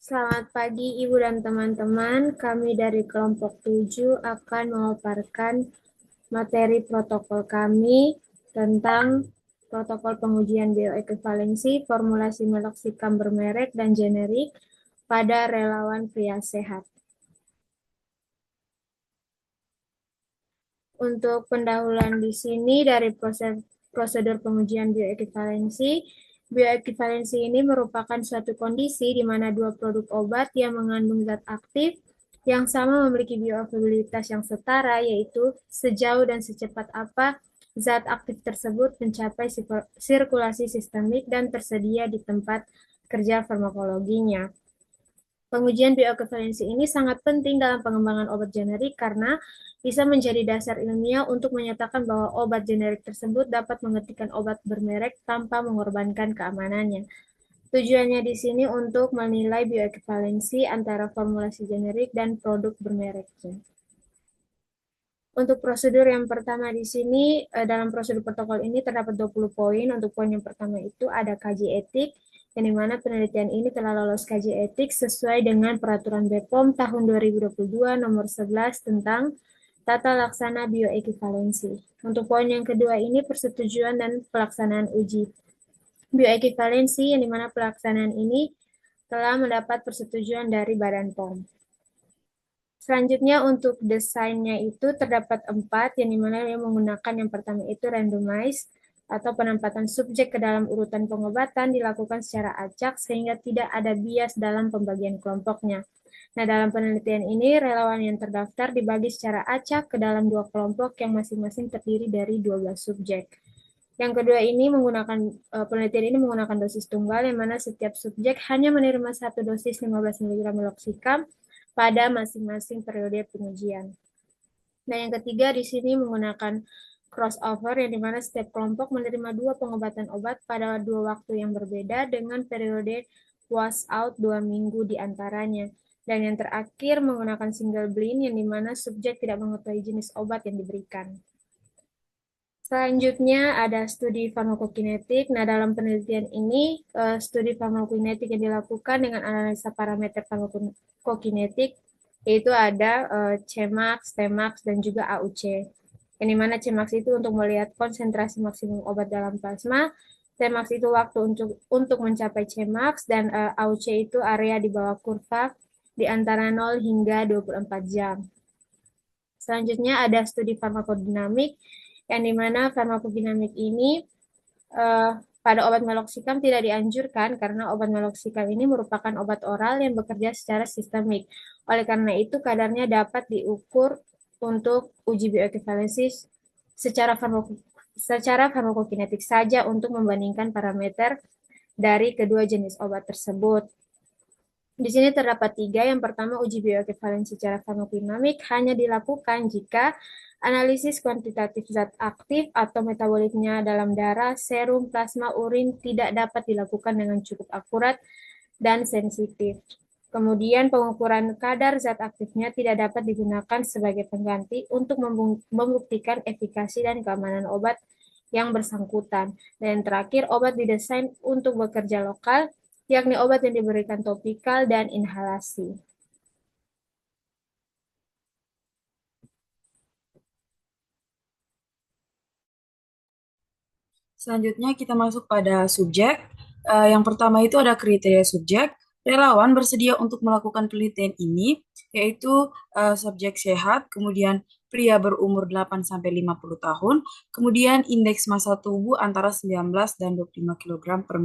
Selamat pagi Ibu dan teman-teman. Kami dari kelompok 7 akan memaparkan materi protokol kami tentang protokol pengujian bioekuivalensi, formulasi meloxicam bermerek dan generik pada relawan pria sehat. Untuk pendahuluan di sini dari prosedur pengujian bioekuivalensi, bioekuivalensi ini merupakan suatu kondisi di mana dua produk obat yang mengandung zat aktif yang sama memiliki bioavailabilitas yang setara, yaitu sejauh dan secepat apa zat aktif tersebut mencapai sirkulasi sistemik dan tersedia di tempat kerja farmakologinya. Pengujian bioekuivalensi ini sangat penting dalam pengembangan obat generik karena bisa menjadi dasar ilmiah untuk menyatakan bahwa obat generik tersebut dapat menggantikan obat bermerek tanpa mengorbankan keamanannya. Tujuannya di sini untuk menilai bioekuivalensi antara formulasi generik dan produk bermerek. Untuk prosedur yang pertama di sini, dalam prosedur protokol ini terdapat 20 poin. Untuk poin yang pertama itu ada kaji etik, yang dimana penelitian ini telah lolos kaji etik sesuai dengan peraturan BPOM tahun 2022 nomor 11 tentang tata laksana bioekuivalensi. Untuk poin yang kedua ini persetujuan dan pelaksanaan uji bioekuivalensi, yang dimana pelaksanaan ini telah mendapat persetujuan dari Badan POM. Selanjutnya untuk desainnya itu terdapat 4, yang dimana yang menggunakan yang pertama itu randomize atau penempatan subjek ke dalam urutan pengobatan dilakukan secara acak sehingga tidak ada bias dalam pembagian kelompoknya. Nah, dalam penelitian ini relawan yang terdaftar dibagi secara acak ke dalam dua kelompok yang masing-masing terdiri dari 12 subjek. Yang kedua ini menggunakan penelitian ini menggunakan dosis tunggal, yang mana setiap subjek hanya menerima satu dosis 15 mg meloxicam pada masing-masing periode pengujian. Nah, yang ketiga di sini menggunakan crossover, yang dimana setiap kelompok menerima dua pengobatan obat pada dua waktu yang berbeda dengan periode wash out 2 minggu di antaranya. Dan yang terakhir menggunakan single blind, yang dimana subjek tidak mengetahui jenis obat yang diberikan. Selanjutnya ada studi farmakokinetik. Nah, dalam penelitian ini, studi farmakokinetik yang dilakukan dengan analisa parameter farmakokinetik, yaitu ada Cmax, Tmax, dan juga AUC. Yang dimana Cmax itu untuk melihat konsentrasi maksimum obat dalam plasma, Tmax itu waktu untuk mencapai Cmax, dan AUC itu area di bawah kurva di antara 0 hingga 24 jam. Selanjutnya ada studi farmakodinamik, yang dimana farmakodinamik ini eh, pada obat meloxicam tidak dianjurkan karena obat meloxicam ini merupakan obat oral yang bekerja secara sistemik. Oleh karena itu, kadarnya dapat diukur untuk uji bioekuivalensi secara farmakokinetik saja untuk membandingkan parameter dari kedua jenis obat tersebut. Di sini terdapat 3. Yang pertama, uji bioekuivalensi secara farmakodinamik hanya dilakukan jika analisis kuantitatif zat aktif atau metabolitnya dalam darah, serum, plasma, urin tidak dapat dilakukan dengan cukup akurat dan sensitif. Kemudian pengukuran kadar zat aktifnya tidak dapat digunakan sebagai pengganti untuk membuktikan efikasi dan keamanan obat yang bersangkutan. Dan terakhir, obat didesain untuk bekerja lokal, yakni obat yang diberikan topikal dan inhalasi. Selanjutnya kita masuk pada subjek. Yang pertama itu ada kriteria subjek. Relawan bersedia untuk melakukan penelitian ini, yaitu subjek sehat, kemudian pria berumur 8-50 tahun, kemudian indeks massa tubuh antara 19 dan 25 kg per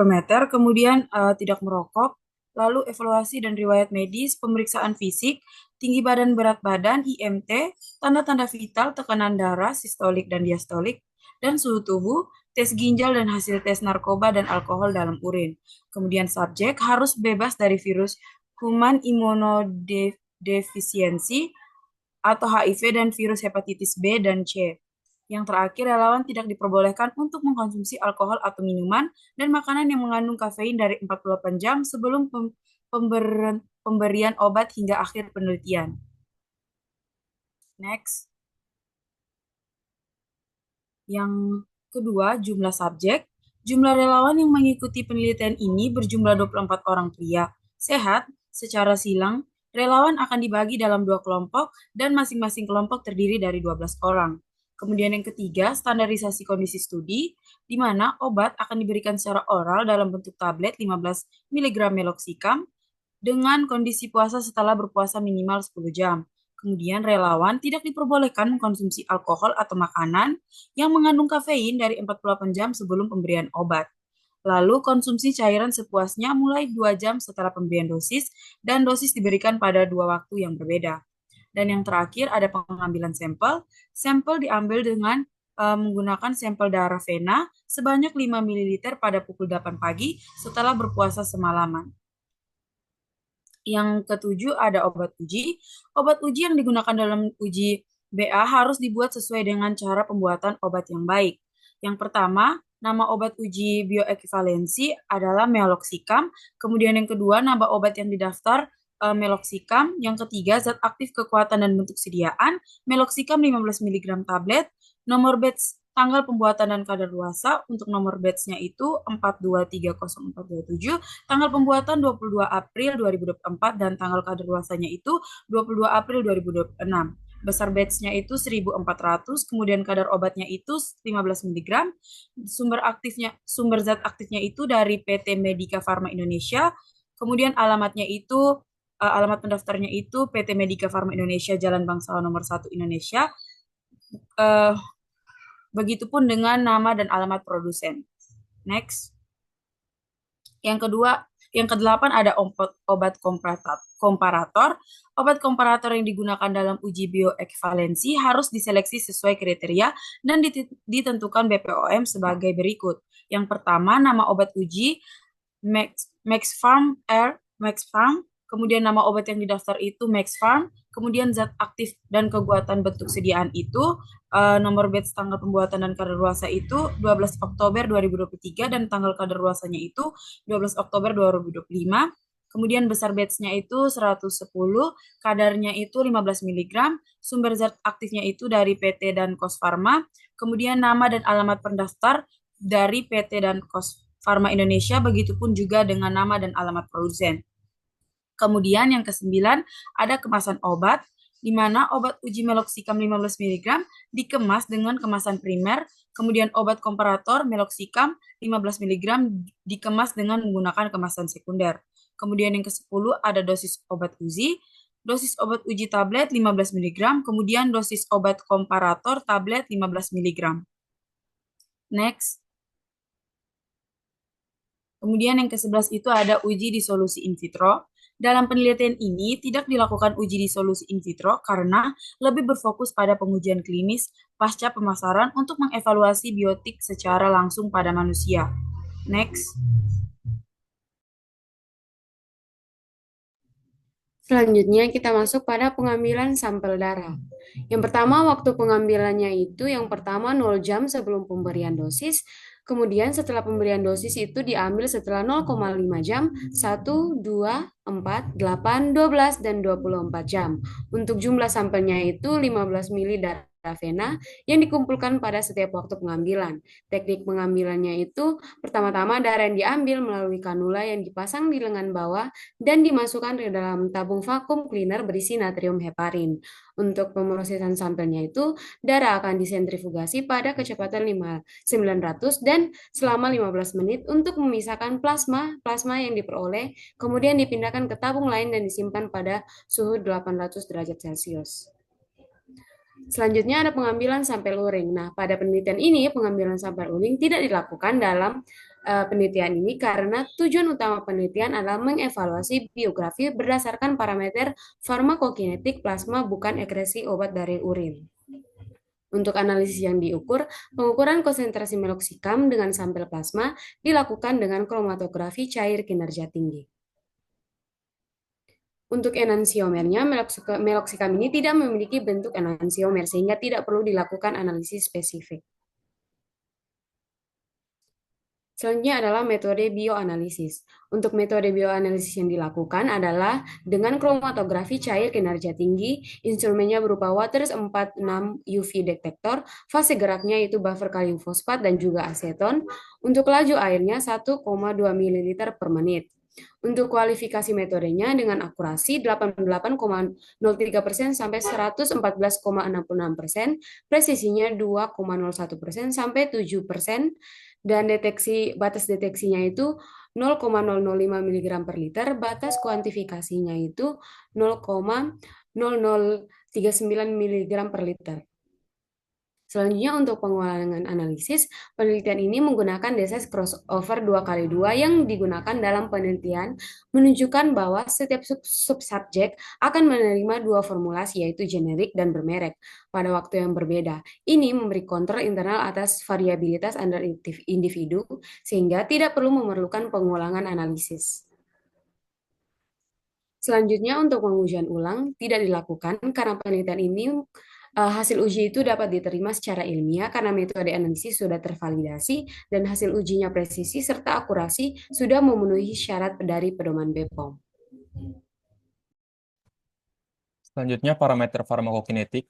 meter, kemudian tidak merokok, lalu evaluasi dan riwayat medis, pemeriksaan fisik, tinggi badan berat badan, IMT, tanda-tanda vital, tekanan darah, sistolik dan diastolik, dan suhu tubuh, tes ginjal dan hasil tes narkoba dan alkohol dalam urin. Kemudian subjek harus bebas dari virus human imunodefisiensi atau HIV dan virus hepatitis B dan C. Yang terakhir, relawan tidak diperbolehkan untuk mengkonsumsi alkohol atau minuman dan makanan yang mengandung kafein dari 48 jam sebelum pemberian obat hingga akhir penelitian. Next. Yang kedua, jumlah subjek. Jumlah relawan yang mengikuti penelitian ini berjumlah 24 orang pria. Sehat, secara silang, relawan akan dibagi dalam dua kelompok dan masing-masing kelompok terdiri dari 12 orang. Kemudian yang ketiga, standarisasi kondisi studi, di mana obat akan diberikan secara oral dalam bentuk tablet 15 mg meloxicam dengan kondisi puasa setelah berpuasa minimal 10 jam. Kemudian relawan tidak diperbolehkan mengkonsumsi alkohol atau makanan yang mengandung kafein dari 48 jam sebelum pemberian obat. Lalu konsumsi cairan sepuasnya mulai 2 jam setelah pemberian dosis dan dosis diberikan pada dua waktu yang berbeda. Dan yang terakhir ada pengambilan sampel. Sampel diambil dengan menggunakan sampel darah vena sebanyak 5 ml pada pukul 8 pagi setelah berpuasa semalaman. Yang ketujuh ada obat uji. Obat uji yang digunakan dalam uji BA harus dibuat sesuai dengan cara pembuatan obat yang baik. Yang pertama, nama obat uji bioekvivalensi adalah meloxicam. Kemudian yang kedua, nama obat yang didaftar meloxicam. Yang ketiga, zat aktif kekuatan dan bentuk sediaan, meloxicam 15 mg tablet. Nomor batch tanggal pembuatan dan kadaluarsa untuk nomor batch-nya itu 4230427, tanggal pembuatan 22 April 2024 dan tanggal kadaluarsanya itu 22 April 2026. Besar batch-nya itu 1400, kemudian kadar obatnya itu 15 mg. Sumber zat aktifnya itu dari PT Medika Farma Indonesia. Kemudian alamat pendaftarnya itu PT Medika Farma Indonesia, Jalan Bangsawan nomor 1 Indonesia. Uh, Begitupun dengan nama dan alamat produsen. Next. Yang kedua, yang kedelapan ada obat komparator. Obat komparator yang digunakan dalam uji bioekvivalensi harus diseleksi sesuai kriteria dan ditentukan BPOM sebagai berikut. Yang pertama, nama obat uji Maxfarm. Kemudian nama obat yang didaftar itu Maxfarm. Kemudian zat aktif dan kekuatan bentuk sediaan itu nomor batch tanggal pembuatan dan kadaluarsa itu 12 Oktober 2023 dan tanggal kadaluarsanya itu 12 Oktober 2025. Kemudian besar batch-nya itu 110, kadarnya itu 15 mg, sumber zat aktifnya itu dari PT dan Kos Farma, kemudian nama dan alamat pendaftar dari PT dan Kos Farma Indonesia, begitupun juga dengan nama dan alamat produsen. Kemudian yang kesembilan ada kemasan obat, di mana obat uji meloxicam 15 mg dikemas dengan kemasan primer, kemudian obat komparator meloxicam 15 mg dikemas dengan menggunakan kemasan sekunder. Kemudian yang ke-10 ada dosis obat uji tablet 15 mg, kemudian dosis obat komparator tablet 15 mg. Next. Kemudian yang ke-11 itu ada uji disolusi in vitro. Dalam penelitian ini tidak dilakukan uji disolusi in vitro karena lebih berfokus pada pengujian klinis pasca pemasaran untuk mengevaluasi biotik secara langsung pada manusia. Next. Selanjutnya kita masuk pada pengambilan sampel darah. Yang pertama, waktu pengambilannya itu yang pertama 0 jam sebelum pemberian dosis. Kemudian setelah pemberian dosis itu diambil setelah 0,5 jam, 1, 2, 4, 8, 12, dan 24 jam. Untuk jumlah sampelnya itu 15 ml darah vena yang dikumpulkan pada setiap waktu pengambilan. Teknik pengambilannya itu pertama-tama darah yang diambil melalui kanula yang dipasang di lengan bawah dan dimasukkan ke dalam tabung vakum cleaner berisi natrium heparin. Untuk pemrosesan sampelnya itu, darah akan disentrifugasi pada kecepatan 900 dan selama 15 menit untuk memisahkan plasma yang diperoleh, kemudian dipindahkan ke tabung lain dan disimpan pada suhu 800 derajat Celcius. Selanjutnya ada pengambilan sampel urin. Nah, pada penelitian ini pengambilan sampel urin tidak dilakukan dalam penelitian ini karena tujuan utama penelitian adalah mengevaluasi biografi berdasarkan parameter farmakokinetik plasma bukan ekresi obat dari urin. Untuk analisis yang diukur, pengukuran konsentrasi meloxicam dengan sampel plasma dilakukan dengan kromatografi cair kinerja tinggi. Untuk enantiomernya, meloxicam ini tidak memiliki bentuk enantiomer sehingga tidak perlu dilakukan analisis spesifik. Selanjutnya adalah metode bioanalisis. Untuk metode bioanalisis yang dilakukan adalah dengan kromatografi cair kinerja tinggi, instrumennya berupa Waters 46 UV detektor, fase geraknya itu buffer kalium fosfat dan juga aseton. Untuk laju airnya 1,2 ml per menit. Untuk kualifikasi metodenya dengan akurasi 88,03% sampai 114,66%, presisinya 2,01% sampai 7%, dan batas deteksinya itu 0,005 mg per liter, batas kuantifikasinya itu 0,0039 mg per liter. Selanjutnya untuk pengulangan analisis, penelitian ini menggunakan desain crossover 2x2 yang digunakan dalam penelitian menunjukkan bahwa setiap subsubjek akan menerima dua formulasi yaitu generik dan bermerek pada waktu yang berbeda. Ini memberi kontrol internal atas variabilitas antar individu sehingga tidak perlu memerlukan pengulangan analisis. Selanjutnya untuk pengujian ulang tidak dilakukan karena penelitian ini hasil uji itu dapat diterima secara ilmiah karena metode analisis sudah tervalidasi dan hasil ujinya presisi serta akurasi sudah memenuhi syarat dari pedoman BPOM. Selanjutnya parameter farmakokinetik.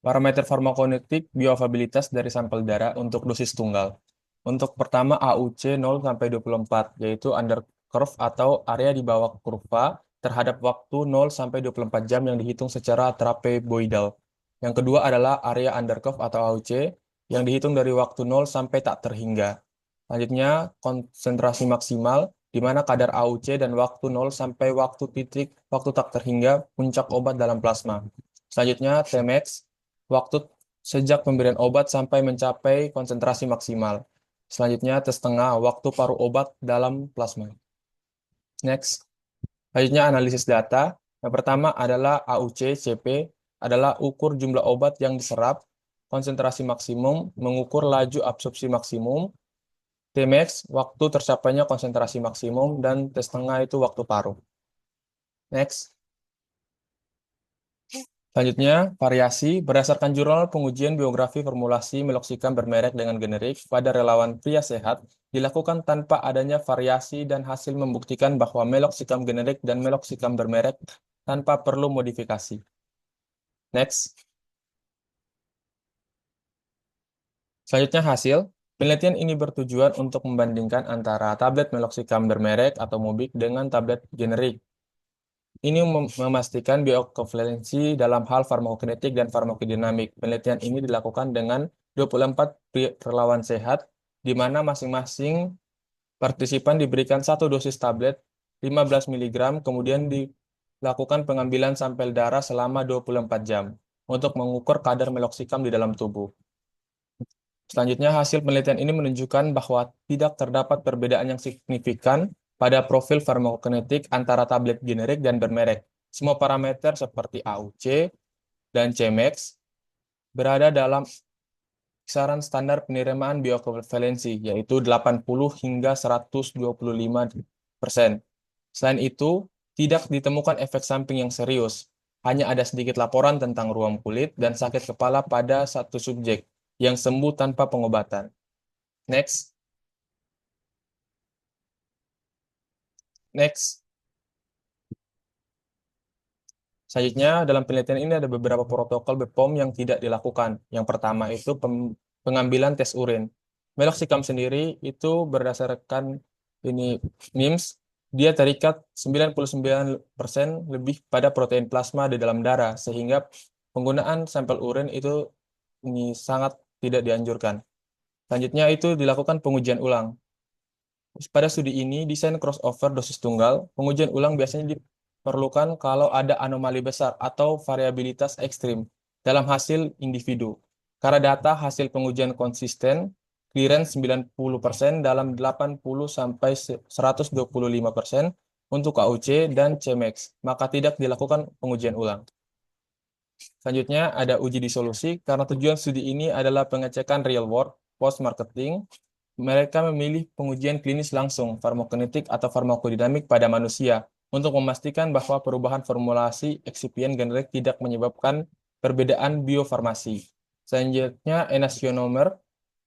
Parameter farmakokinetik bioavailabilitas dari sampel darah untuk dosis tunggal. Untuk pertama AUC 0 sampai 24 yaitu under curve atau area di bawah kurva terhadap waktu 0 sampai 24 jam yang dihitung secara trapezoidal. Yang kedua adalah area under curve atau AUC yang dihitung dari waktu 0 sampai tak terhingga. Selanjutnya konsentrasi maksimal di mana kadar AUC dan waktu 0 sampai waktu tak terhingga puncak obat dalam plasma. Selanjutnya Tmax, waktu sejak pemberian obat sampai mencapai konsentrasi maksimal. Selanjutnya T-setengah, waktu paruh obat dalam plasma. Next. Selanjutnya analisis data. Yang pertama adalah AUC, CP, adalah ukur jumlah obat yang diserap, konsentrasi maksimum, mengukur laju absorpsi maksimum, Tmax, waktu tercapainya konsentrasi maksimum, dan T-setengah itu waktu paruh. Next. Selanjutnya, variasi berdasarkan jurnal pengujian biografi formulasi meloxicam bermerek dengan generik pada relawan pria sehat dilakukan tanpa adanya variasi dan hasil membuktikan bahwa meloxicam generik dan meloxicam bermerek tanpa perlu modifikasi. Next. Selanjutnya hasil. Penelitian ini bertujuan untuk membandingkan antara tablet meloxicam bermerek atau Mobic dengan tablet generik. Ini memastikan bioequivalensi dalam hal farmakokinetik dan farmakodinamik. Penelitian ini dilakukan dengan 24 relawan sehat, di mana masing-masing partisipan diberikan satu dosis tablet 15 mg, kemudian dilakukan pengambilan sampel darah selama 24 jam untuk mengukur kadar meloxicam di dalam tubuh. Selanjutnya, hasil penelitian ini menunjukkan bahwa tidak terdapat perbedaan yang signifikan pada profil farmakokinetik antara tablet generik dan bermerek. Semua parameter seperti AUC dan Cmax berada dalam kisaran standar penerimaan bioequivalensi, yaitu 80 hingga 125%. Selain itu, tidak ditemukan efek samping yang serius. Hanya ada sedikit laporan tentang ruam kulit dan sakit kepala pada satu subjek yang sembuh tanpa pengobatan. Next. Selanjutnya, dalam penelitian ini ada beberapa protokol BPOM yang tidak dilakukan. Yang pertama itu pengambilan tes urin. Meloxicam sendiri itu berdasarkan ini NIMS, dia terikat 99% lebih pada protein plasma di dalam darah, sehingga penggunaan sampel urin itu ini sangat tidak dianjurkan. Selanjutnya itu dilakukan pengujian ulang. Pada studi ini, desain crossover dosis tunggal, pengujian ulang biasanya diperlukan kalau ada anomali besar atau variabilitas ekstrim dalam hasil individu. Karena data hasil pengujian konsisten, clearance 90% dalam 80-125% untuk AUC dan Cmax, maka tidak dilakukan pengujian ulang. Selanjutnya ada uji disolusi, karena tujuan studi ini adalah pengecekan real world, post-marketing. Mereka memilih pengujian klinis langsung, farmakokinetik atau farmakodinamik pada manusia, untuk memastikan bahwa perubahan formulasi eksipien generik tidak menyebabkan perbedaan biofarmasi. Selanjutnya, enantiomer.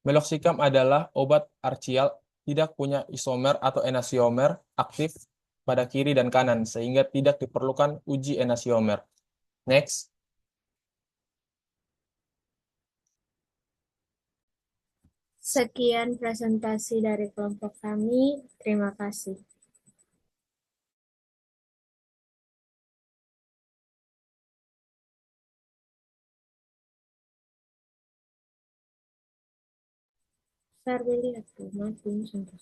Meloxicam adalah obat artial tidak punya isomer atau enantiomer aktif pada kiri dan kanan, sehingga tidak diperlukan uji enantiomer. Next. Sekian presentasi dari kelompok kami. Terima kasih. Sarbe lihat tuh, mati sampai